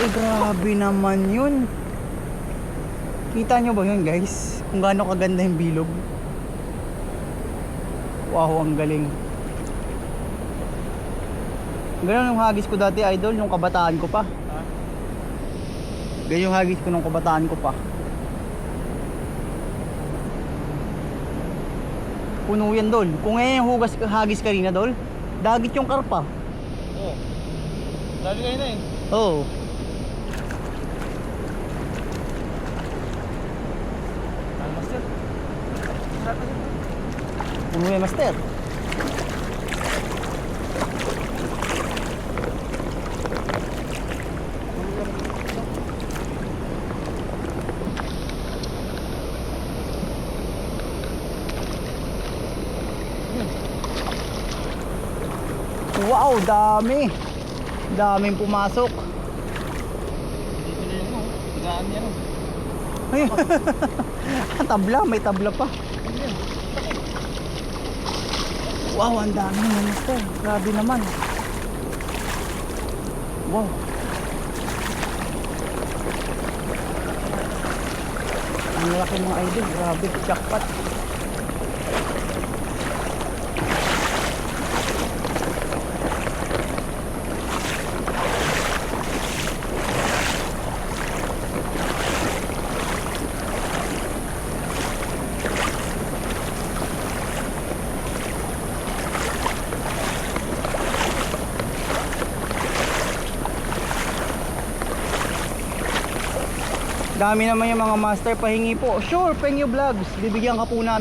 Grabe naman yun. Kita nyo ba yun guys? Kung gaano kaganda yung bilog. Wow, ang galing. Ganun yung hagis ko dati, idol, nung kabataan ko pa. Ganyan yung hagis ko nung kabataan ko pa. Puno yan, dol. Kung ngayon yung hagis kanina, dol, dagit yung karpa. Oo. Lagi kayo na eh. Oo. Master. Puno yan, master. Wow, dami. Daming pumasok. Dito na yung tigaan yan. Ay, tabla, may tabla pa. Wow, ang dami ng master. Grabe naman. Wow. Ang laki mga idol. Grabe, jackpot. Dami naman yung mga master, pahingi po. Sure, Pengyo Vlogs, bibigyan ka po namin.